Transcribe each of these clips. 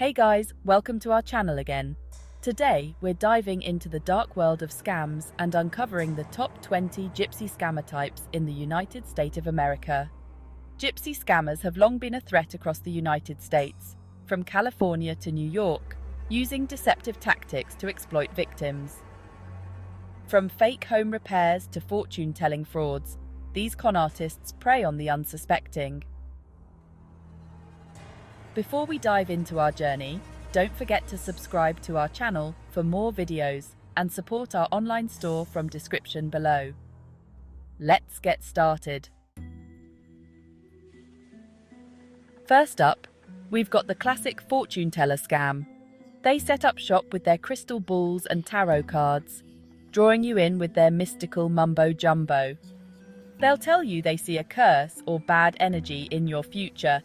Hey guys, welcome to our channel again. Today, we're diving into the dark world of scams and uncovering the top 20 Gypsy scammer types in the United States of America. Gypsy scammers have long been a threat across the United States, from California to New York, using deceptive tactics to exploit victims. From fake home repairs to fortune-telling frauds, these con artists prey on the unsuspecting. Before we dive into our journey, don't forget to subscribe to our channel for more videos and support our online store from description below. Let's get started. First up, we've got the classic fortune teller scam. They set up shop with their crystal balls and tarot cards, drawing you in with their mystical mumbo-jumbo. They'll tell you they see a curse or bad energy in your future,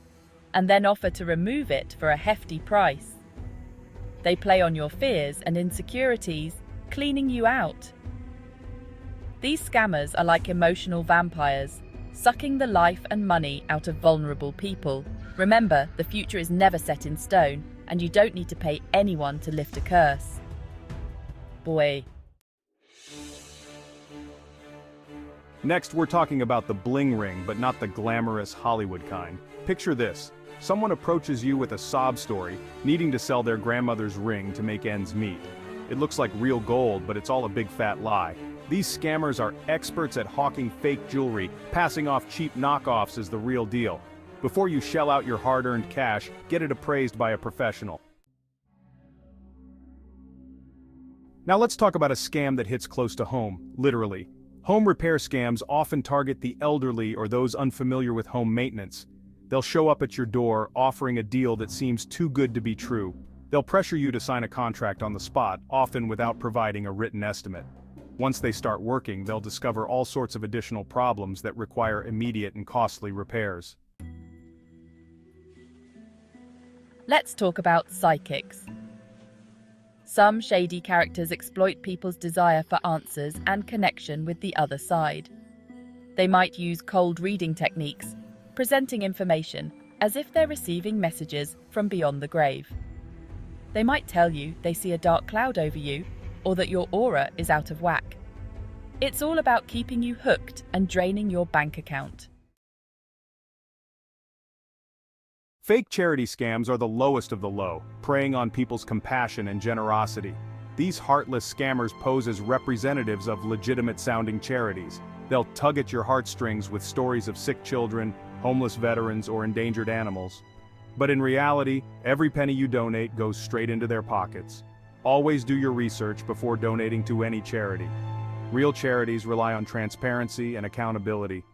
and then offer to remove it for a hefty price. They play on your fears and insecurities, cleaning you out. These scammers are like emotional vampires, sucking the life and money out of vulnerable people. Remember, the future is never set in stone, and you don't need to pay anyone to lift a curse. Boy. Next, we're talking about the bling ring, but not the glamorous Hollywood kind. Picture this. Someone approaches you with a sob story, needing to sell their grandmother's ring to make ends meet. It looks like real gold, but it's all a big fat lie. These scammers are experts at hawking fake jewelry, passing off cheap knockoffs as the real deal. Before you shell out your hard-earned cash, get it appraised by a professional. Now let's talk about a scam that hits close to home, literally. Home repair scams often target the elderly or those unfamiliar with home maintenance. They'll show up at your door, offering a deal that seems too good to be true. They'll pressure you to sign a contract on the spot, often without providing a written estimate. Once they start working, they'll discover all sorts of additional problems that require immediate and costly repairs. Let's talk about psychics. Some shady characters exploit people's desire for answers and connection with the other side. They might use cold reading techniques, presenting information as if they're receiving messages from beyond the grave. They might tell you they see a dark cloud over you, or that your aura is out of whack. It's all about keeping you hooked and draining your bank account. Fake charity scams are the lowest of the low, preying on people's compassion and generosity. These heartless scammers pose as representatives of legitimate-sounding charities. They'll tug at your heartstrings with stories of sick children, homeless veterans, or endangered animals. But in reality, every penny you donate goes straight into their pockets. Always do your research before donating to any charity. Real charities rely on transparency and accountability.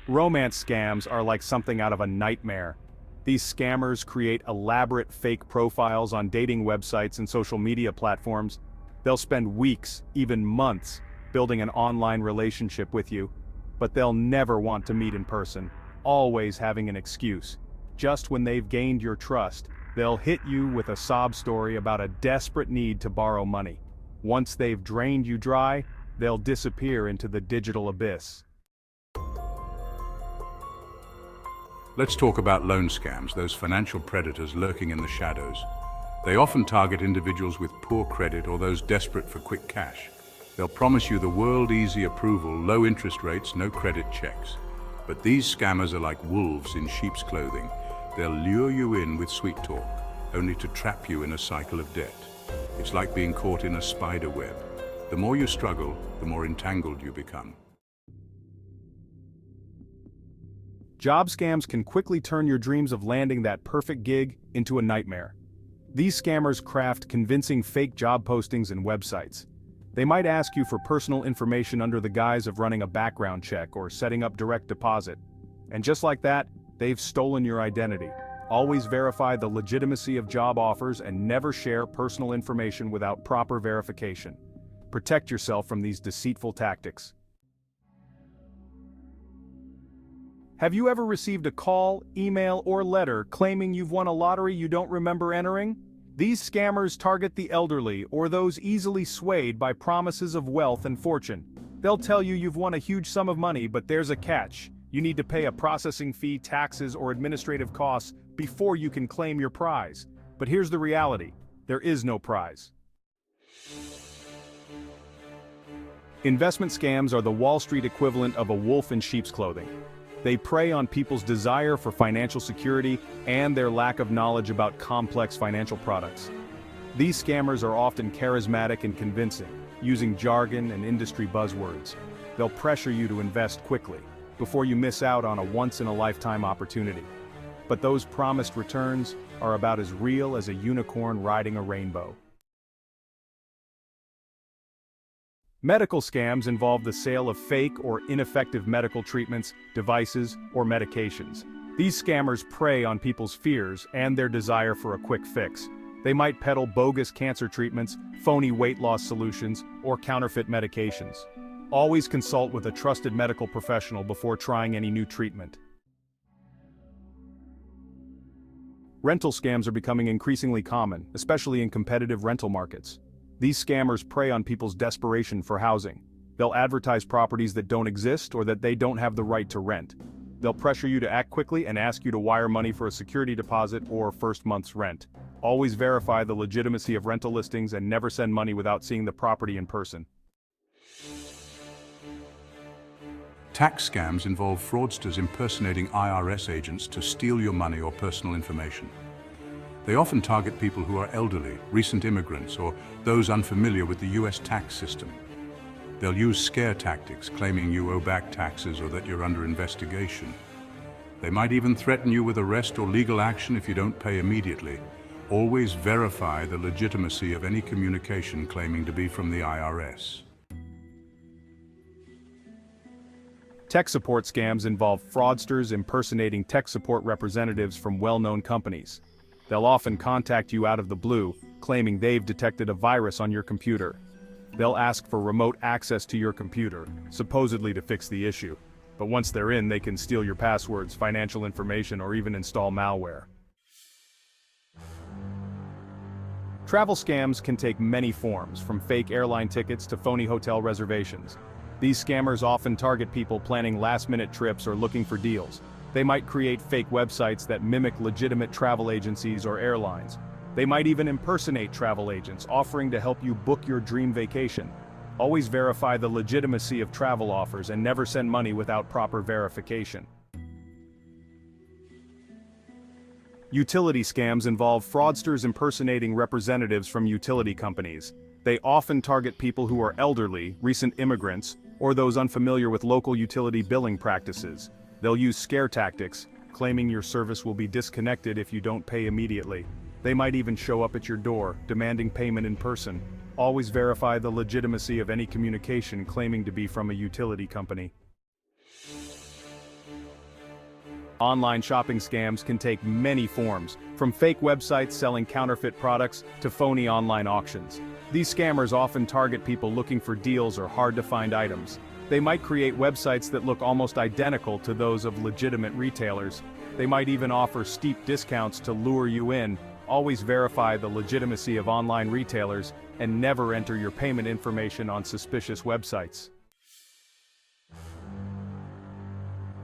Romance scams are like something out of a nightmare. These scammers create elaborate fake profiles on dating websites and social media platforms. They'll spend weeks, even months, building an online relationship with you. But they'll never want to meet in person, always having an excuse. Just when they've gained your trust, they'll hit you with a sob story about a desperate need to borrow money. Once they've drained you dry, they'll disappear into the digital abyss. Let's talk about loan scams, those financial predators lurking in the shadows. They often target individuals with poor credit or those desperate for quick cash. They'll promise you the world-easy approval, low interest rates, no credit checks. But these scammers are like wolves in sheep's clothing. They'll lure you in with sweet talk, only to trap you in a cycle of debt. It's like being caught in a spider web. The more you struggle, the more entangled you become. Job scams can quickly turn your dreams of landing that perfect gig into a nightmare. These scammers craft convincing fake job postings and websites. They might ask you for personal information under the guise of running a background check or setting up direct deposit. And just like that, they've stolen your identity. Always verify the legitimacy of job offers and never share personal information without proper verification. Protect yourself from these deceitful tactics. Have you ever received a call, email, or letter claiming you've won a lottery you don't remember entering? These scammers target the elderly or those easily swayed by promises of wealth and fortune. They'll tell you you've won a huge sum of money, but there's a catch. You need to pay a processing fee, taxes, or administrative costs before you can claim your prize. But here's the reality: there is no prize. Investment scams are the Wall Street equivalent of a wolf in sheep's clothing. They prey on people's desire for financial security and their lack of knowledge about complex financial products. These scammers are often charismatic and convincing, using jargon and industry buzzwords. They'll pressure you to invest quickly, before you miss out on a once-in-a-lifetime opportunity. But those promised returns are about as real as a unicorn riding a rainbow. Medical scams involve the sale of fake or ineffective medical treatments, devices, or medications. These scammers prey on people's fears and their desire for a quick fix. They might peddle bogus cancer treatments, phony weight loss solutions, or counterfeit medications. Always consult with a trusted medical professional before trying any new treatment. Rental scams are becoming increasingly common, especially in competitive rental markets. These scammers prey on people's desperation for housing. They'll advertise properties that don't exist or that they don't have the right to rent. They'll pressure you to act quickly and ask you to wire money for a security deposit or first month's rent. Always verify the legitimacy of rental listings and never send money without seeing the property in person. Tax scams involve fraudsters impersonating IRS agents to steal your money or personal information. They often target people who are elderly, recent immigrants, or those unfamiliar with the US tax system. They'll use scare tactics, claiming you owe back taxes or that you're under investigation. They might even threaten you with arrest or legal action if you don't pay immediately. Always verify the legitimacy of any communication claiming to be from the IRS. Tech support scams involve fraudsters impersonating tech support representatives from well-known companies. They'll often contact you out of the blue, claiming they've detected a virus on your computer. They'll ask for remote access to your computer, supposedly to fix the issue. But once they're in, they can steal your passwords, financial information, or even install malware. Travel scams can take many forms, from fake airline tickets to phony hotel reservations. These scammers often target people planning last-minute trips or looking for deals. They might create fake websites that mimic legitimate travel agencies or airlines. They might even impersonate travel agents, offering to help you book your dream vacation. Always verify the legitimacy of travel offers and never send money without proper verification. Utility scams involve fraudsters impersonating representatives from utility companies. They often target people who are elderly, recent immigrants, or those unfamiliar with local utility billing practices. They'll use scare tactics, claiming your service will be disconnected if you don't pay immediately. They might even show up at your door, demanding payment in person. Always verify the legitimacy of any communication claiming to be from a utility company. Online shopping scams can take many forms, from fake websites selling counterfeit products to phony online auctions. These scammers often target people looking for deals or hard-to-find items. They might create websites that look almost identical to those of legitimate retailers. They might even offer steep discounts to lure you in. Always verify the legitimacy of online retailers and never enter your payment information on suspicious websites.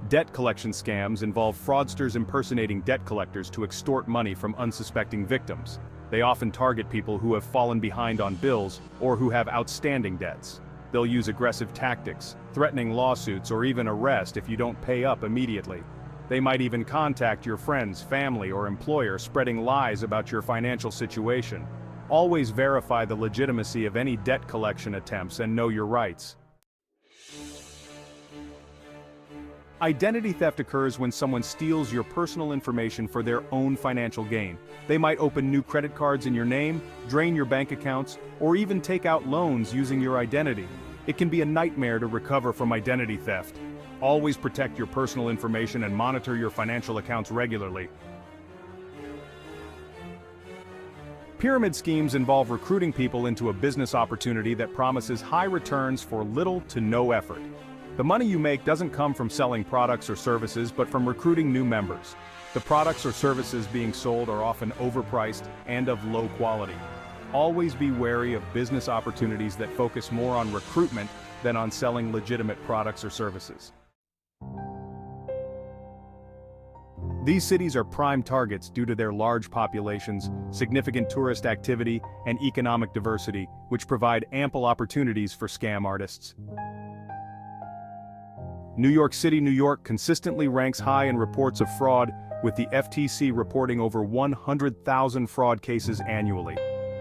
Debt collection scams involve fraudsters impersonating debt collectors to extort money from unsuspecting victims. They often target people who have fallen behind on bills or who have outstanding debts. They'll use aggressive tactics, threatening lawsuits or even arrest if you don't pay up immediately. They might even contact your friends, family, or employer, spreading lies about your financial situation. Always verify the legitimacy of any debt collection attempts and know your rights. Identity theft occurs when someone steals your personal information for their own financial gain. They might open new credit cards in your name, drain your bank accounts, or even take out loans using your identity. It can be a nightmare to recover from identity theft. Always protect your personal information and monitor your financial accounts regularly. Pyramid schemes involve recruiting people into a business opportunity that promises high returns for little to no effort. The money you make doesn't come from selling products or services, but from recruiting new members. The products or services being sold are often overpriced and of low quality. Always be wary of business opportunities that focus more on recruitment than on selling legitimate products or services. These cities are prime targets due to their large populations, significant tourist activity, and economic diversity, which provide ample opportunities for scam artists. New York City, New York consistently ranks high in reports of fraud, with the FTC reporting over 100,000 fraud cases annually.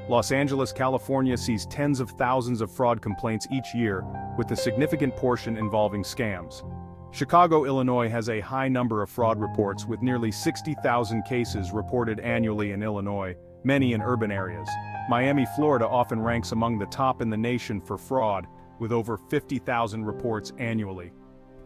Los Angeles, California sees tens of thousands of fraud complaints each year, with a significant portion involving scams. Chicago, Illinois has a high number of fraud reports with nearly 60,000 cases reported annually in Illinois, many in urban areas. Miami, Florida often ranks among the top in the nation for fraud, with over 50,000 reports annually.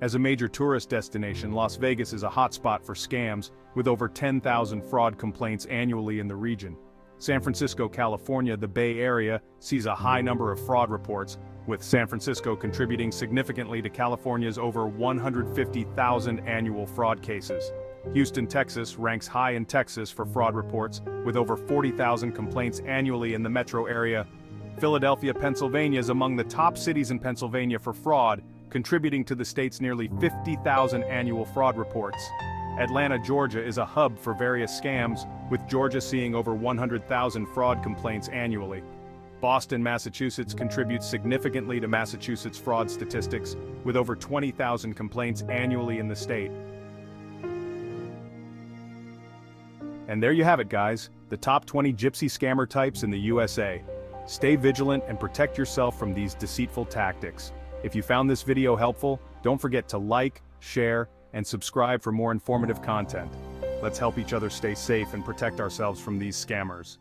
As a major tourist destination, Las Vegas is a hotspot for scams, with over 10,000 fraud complaints annually in the region. San Francisco, California, the Bay Area, sees a high number of fraud reports, with San Francisco contributing significantly to California's over 150,000 annual fraud cases. Houston, Texas ranks high in Texas for fraud reports, with over 40,000 complaints annually in the metro area. Philadelphia, Pennsylvania is among the top cities in Pennsylvania for fraud, contributing to the state's nearly 50,000 annual fraud reports. Atlanta, Georgia is a hub for various scams, with Georgia seeing over 100,000 fraud complaints annually. Boston, Massachusetts contributes significantly to Massachusetts fraud statistics, with over 20,000 complaints annually in the state. And there you have it, guys, the top 20 Gypsy scammer types in the USA. Stay vigilant and protect yourself from these deceitful tactics. If you found this video helpful, don't forget to like, share, and subscribe for more informative content. Let's help each other stay safe and protect ourselves from these scammers.